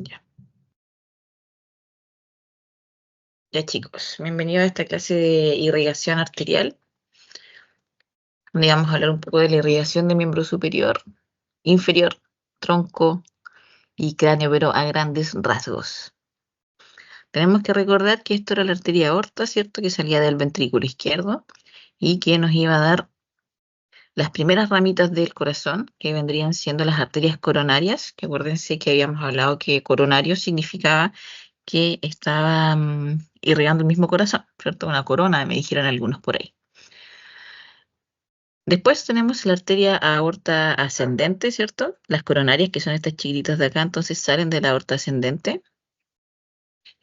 Ya. Ya chicos, bienvenidos a esta clase de irrigación arterial, donde vamos a hablar un poco de la irrigación de miembro superior, inferior, tronco y cráneo, pero a grandes rasgos. Tenemos que recordar que esto era la arteria aorta, ¿cierto? Que salía del ventrículo izquierdo y que nos iba a dar las primeras ramitas del corazón, que vendrían siendo las arterias coronarias, que acuérdense que habíamos hablado que coronario significaba que estaba irrigando el mismo corazón, ¿cierto? Una corona, me dijeron algunos por ahí. Después tenemos la arteria aorta ascendente, ¿cierto? Las coronarias, que son estas chiquititas de acá, entonces salen de la aorta ascendente.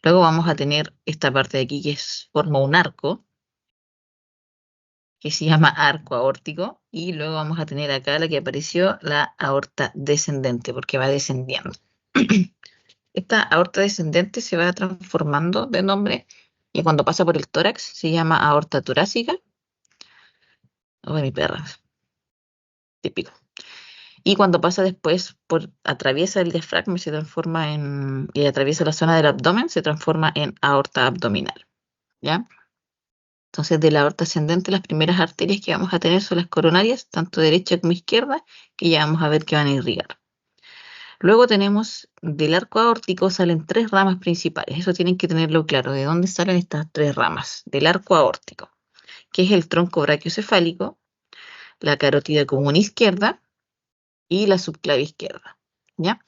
Luego vamos a tener esta parte de aquí que forma un arco, que se llama arco aórtico. Y luego vamos a tener acá la que apareció, la aorta descendente, porque va descendiendo. Esta aorta descendente se va transformando de nombre y cuando pasa por el tórax se llama aorta torácica. Oh, mi perra, típico. Y cuando pasa después atraviesa el diafragma y se transforma y atraviesa la zona del abdomen, se transforma en aorta abdominal, ¿ya? Entonces, de la aorta ascendente, las primeras arterias que vamos a tener son las coronarias, tanto derecha como izquierda, que ya vamos a ver que van a irrigar. Luego tenemos, del arco aórtico salen tres ramas principales, eso tienen que tenerlo claro, ¿de dónde salen estas tres ramas? Del arco aórtico, que es el tronco brachiocefálico, la carótida común izquierda y la subclavia izquierda, ¿ya?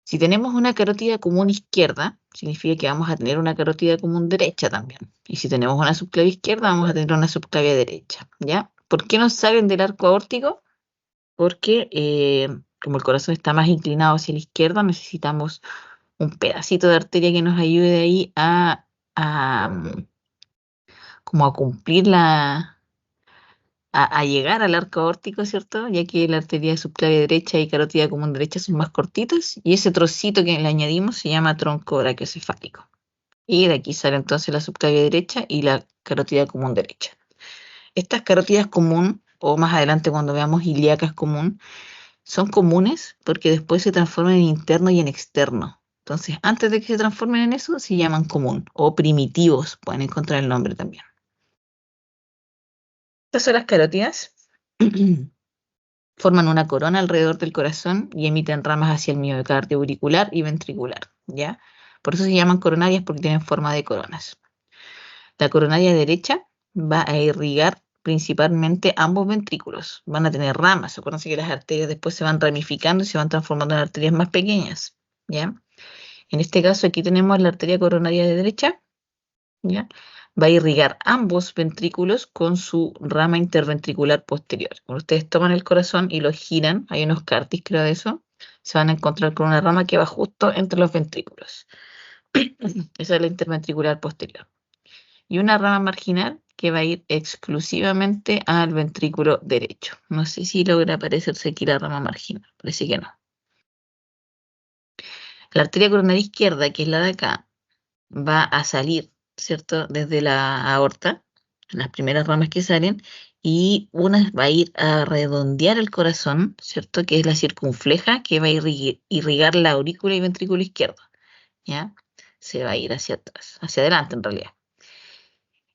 Si tenemos una carótida común izquierda, significa que vamos a tener una carótida común derecha también. Y si tenemos una subclavia izquierda, vamos a tener una subclavia derecha, ¿ya? ¿Por qué no salen del arco aórtico? Porque como el corazón está más inclinado hacia la izquierda, necesitamos un pedacito de arteria que nos ayude de ahí como a cumplir a llegar al arco aórtico, ¿cierto? Ya que la arteria subclavia derecha y carótida común derecha son más cortitas y ese trocito que le añadimos se llama tronco brachiocefálico. Y de aquí sale entonces la subclavia derecha y la carótida común derecha. Estas carótidas común, o más adelante cuando veamos ilíacas común, son comunes porque después se transforman en interno y en externo. Entonces, antes de que se transformen en eso, se llaman común o primitivos, pueden encontrar el nombre también. Estas son las carótidas. Forman una corona alrededor del corazón y emiten ramas hacia el miocardio auricular y ventricular, ¿ya? Por eso se llaman coronarias porque tienen forma de coronas. La coronaria derecha va a irrigar principalmente ambos ventrículos. Van a tener ramas. Acuérdense que las arterias después se van ramificando y se van transformando en arterias más pequeñas, ¿ya? En este caso aquí tenemos la arteria coronaria de derecha, ¿ya? Va a irrigar ambos ventrículos con su rama interventricular posterior. Cuando ustedes toman el corazón y lo giran, hay unos cártis, creo de eso, se van a encontrar con una rama que va justo entre los ventrículos. Esa es la interventricular posterior. Y una rama marginal que va a ir exclusivamente al ventrículo derecho. No sé si logra aparecerse aquí la rama marginal, parece que no. La arteria coronaria izquierda, que es la de acá, va a salir, ¿cierto? Desde la aorta, las primeras ramas que salen, y una va a ir a redondear el corazón, ¿cierto? Que es la circunfleja, que va a irrigar la aurícula y ventrículo izquierdo, ¿ya? Se va a ir hacia atrás, hacia adelante en realidad.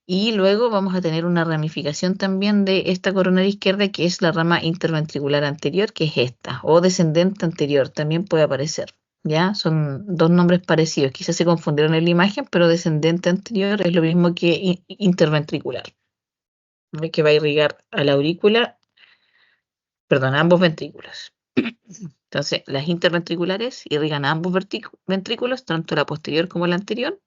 Y luego vamos a tener una ramificación también de esta coronaria izquierda, que es la rama interventricular anterior, que es esta, o descendente anterior, también puede aparecer. ¿Ya? Son dos nombres parecidos, quizás se confundieron en la imagen, pero descendente anterior es lo mismo que interventricular, ¿ve? Que va a irrigar a la aurícula, perdón, a ambos ventrículos. Entonces, las interventriculares irrigan a ambos ventrículos, tanto la posterior como la anterior,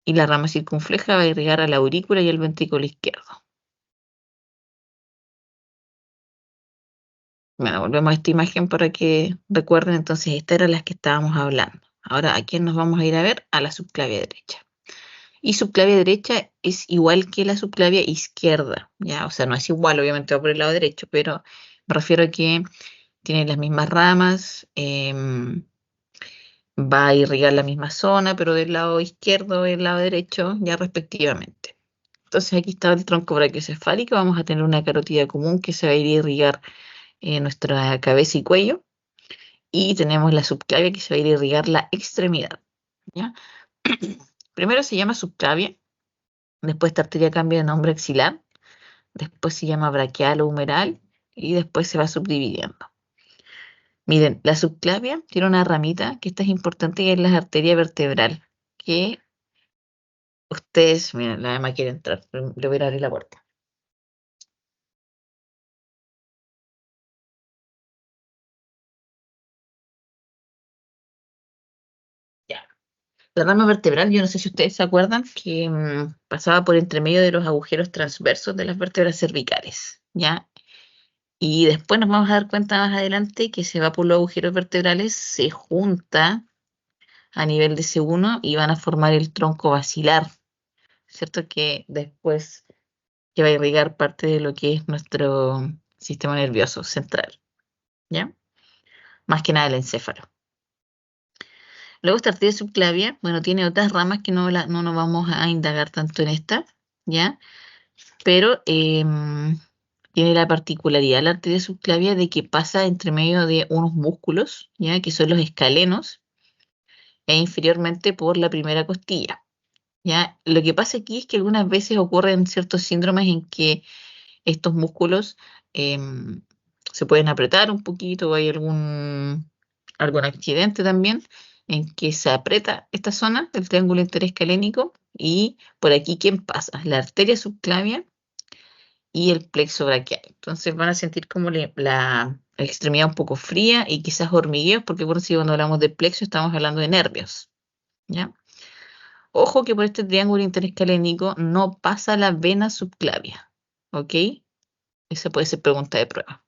y la rama circunfleja va a irrigar a la aurícula y al ventrículo izquierdo. Bueno, volvemos a esta imagen para que recuerden, entonces estas eran las que estábamos hablando. Ahora, ¿a quién nos vamos a ir a ver? A la subclavia derecha. Y subclavia derecha es igual que la subclavia izquierda, ¿ya? O sea, no es igual, obviamente va por el lado derecho, pero me refiero a que tiene las mismas ramas, va a irrigar la misma zona, pero del lado izquierdo y del lado derecho, ya respectivamente. Entonces aquí está el tronco brachiocefálico, vamos a tener una carótida común que se va a ir a irrigar nuestra cabeza y cuello. y tenemos la subclavia que se va a ir a irrigar la extremidad, ¿ya? Primero se llama subclavia, después esta arteria cambia de nombre axilar, después se llama braquial o humeral y después se va subdividiendo. Miren, la subclavia tiene una ramita que esta es importante y es la arteria vertebral, que ustedes, miren, la Emma quiere entrar, pero le voy a abrir la puerta. Ya. La rama vertebral, yo no sé si ustedes se acuerdan que pasaba por entre medio de los agujeros transversos de las vértebras cervicales, ¿ya? Y después nos vamos a dar cuenta más adelante que se va por los agujeros vertebrales, se junta a nivel de C1 y van a formar el tronco basilar, ¿cierto? Que después que va a irrigar parte de lo que es nuestro sistema nervioso central, ¿ya? Más que nada el encéfalo. Luego esta arteria subclavia, bueno, tiene otras ramas que no nos vamos a indagar tanto en esta, ¿ya? Pero tiene la particularidad la arteria subclavia de que pasa entre medio de unos músculos, ¿ya? Que son los escalenos, e inferiormente por la primera costilla, ¿ya? Lo que pasa aquí es que algunas veces ocurren ciertos síndromes en que estos músculos em, se pueden apretar un poquito, o hay algún accidente también en que se aprieta esta zona del triángulo interescalénico y por aquí, ¿quién pasa? La arteria subclavia y el plexo braquial. Entonces van a sentir como la extremidad un poco fría y quizás hormigueos, porque por si cuando hablamos de plexo estamos hablando de nervios, ¿ya? Ojo que por este triángulo interescalénico no pasa la vena subclavia, ¿ok? Esa puede ser pregunta de prueba.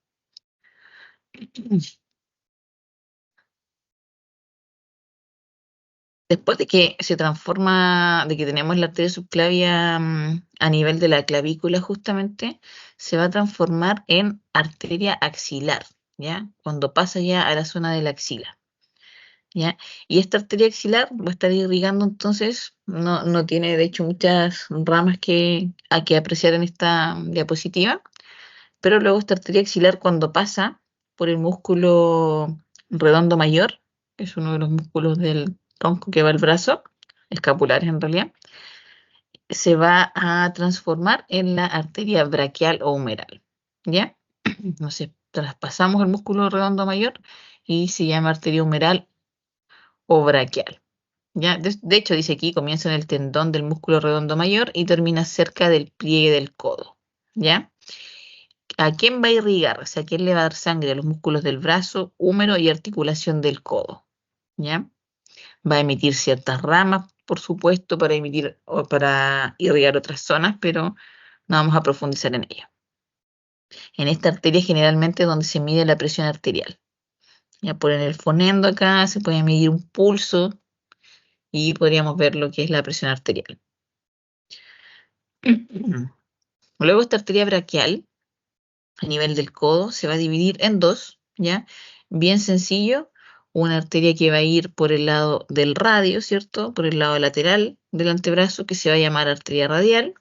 Después de que se transforma, de que tenemos la arteria subclavia a nivel de la clavícula justamente, se va a transformar en arteria axilar, ¿ya? Cuando pasa ya a la zona de la axila, ¿ya? Y esta arteria axilar va a estar irrigando entonces, no tiene de hecho muchas ramas hay que apreciar en esta diapositiva, pero luego esta arteria axilar cuando pasa por el músculo redondo mayor, que es uno de los músculos del tronco que va al brazo, escapulares en realidad, se va a transformar en la arteria braquial o humeral, ¿ya? Entonces traspasamos el músculo redondo mayor y se llama arteria humeral o braquial, ¿ya? De hecho dice aquí, comienza en el tendón del músculo redondo mayor y termina cerca del pliegue del codo, ¿ya? ¿A quién va a irrigar? O sea, ¿a quién le va a dar sangre? A los músculos del brazo, húmero y articulación del codo, ¿ya? Va a emitir ciertas ramas, por supuesto, para emitir o para irrigar otras zonas, pero no vamos a profundizar en ello. En esta arteria generalmente es donde se mide la presión arterial. Ya ponen el fonendo acá, se puede medir un pulso y podríamos ver lo que es la presión arterial. Luego esta arteria braquial a nivel del codo se va a dividir en dos, ¿ya? Bien sencillo, una arteria que va a ir por el lado del radio, ¿cierto? Por el lado lateral del antebrazo, que se va a llamar arteria radial,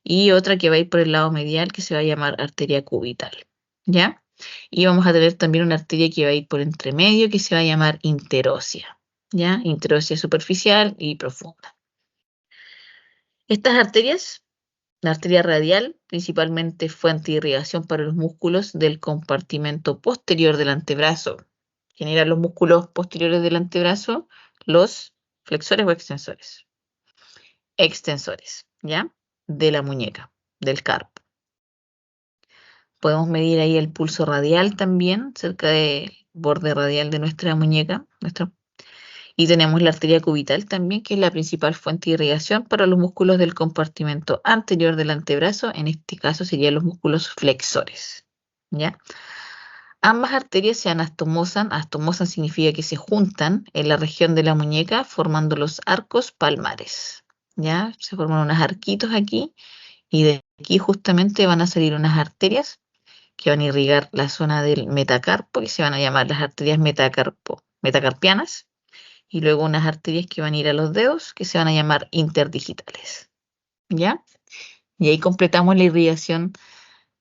y otra que va a ir por el lado medial, que se va a llamar arteria cubital, ¿ya? Y vamos a tener también una arteria que va a ir por entre medio, que se va a llamar interósea, ¿ya? Interósea superficial y profunda. Estas arterias, la arteria radial, principalmente fuente de irrigación para los músculos del compartimento posterior del antebrazo. Genera los músculos posteriores del antebrazo, los flexores o extensores. Extensores, ¿ya? De la muñeca, del carpo. Podemos medir ahí el pulso radial también, cerca del borde radial de nuestra muñeca. Y tenemos la arteria cubital también, que es la principal fuente de irrigación para los músculos del compartimento anterior del antebrazo. En este caso serían los músculos flexores, ¿ya? Ambas arterias se anastomosan. Anastomosan significa que se juntan en la región de la muñeca formando los arcos palmares, ¿ya? Se forman unos arquitos aquí y de aquí justamente van a salir unas arterias que van a irrigar la zona del metacarpo, que se van a llamar las arterias metacarpianas, y luego unas arterias que van a ir a los dedos, que se van a llamar interdigitales, ¿ya? Y ahí completamos la irrigación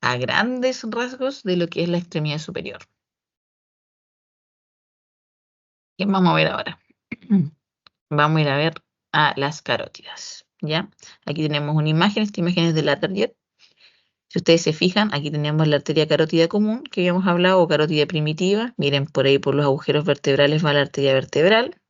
a grandes rasgos de lo que es la extremidad superior. ¿Qué vamos a ver ahora? Vamos a ir a ver a las carótidas, ¿ya? Aquí tenemos una imagen, esta imagen es de la arteria. Si ustedes se fijan, aquí tenemos la arteria carótida común que habíamos hablado, o carótida primitiva. Miren, por ahí por los agujeros vertebrales va la arteria vertebral.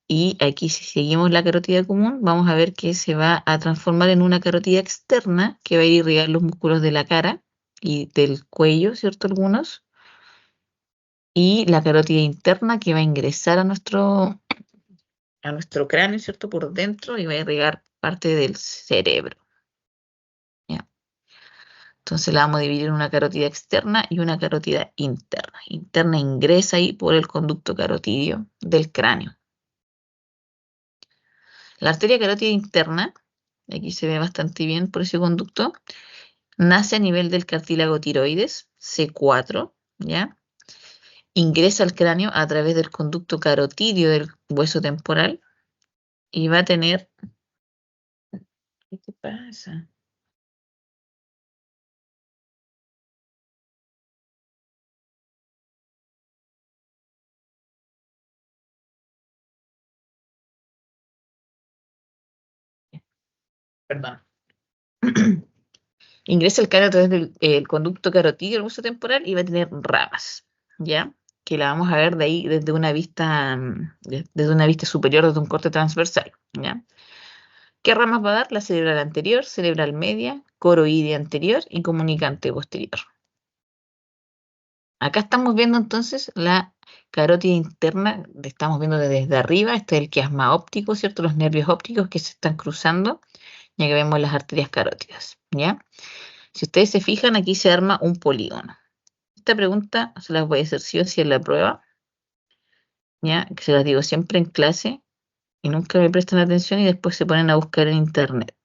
Y aquí si seguimos la carótida común, vamos a ver que se va a transformar en una carótida externa que va a irrigar los músculos de la cara y del cuello, ¿cierto? Algunos. Y la carótida interna que va a ingresar a nuestro cráneo, ¿cierto? Por dentro y va a irrigar parte del cerebro. ¿Ya? Entonces la vamos a dividir en una carótida externa y una carótida interna. Interna ingresa ahí por el conducto carotidio del cráneo. La arteria carótida interna, aquí se ve bastante bien por ese conducto, nace a nivel del cartílago tiroides, C4, ¿ya? Ingresa al cráneo a través del conducto carotidio del hueso temporal y va a tener... ¿Qué te pasa? Perdón. Ingresa el cráneo a través del conducto carotidio del hueso temporal y va a tener ramas, ¿ya? Que la vamos a ver de ahí desde una vista, desde una vista superior, desde un corte transversal, ¿ya? ¿Qué ramas va a dar? La cerebral anterior, cerebral media, coroidea anterior y comunicante posterior. Acá estamos viendo entonces la carótida interna, estamos viendo desde arriba, este es el quiasma óptico, ¿cierto? Los nervios ópticos que se están cruzando, ya que vemos las arterias carótidas, ¿ya? Si ustedes se fijan, aquí se arma un polígono. Esta pregunta se las voy a hacer sí o sí en la prueba, ¿ya? Que se las digo siempre en clase y nunca me prestan atención y después se ponen a buscar en internet.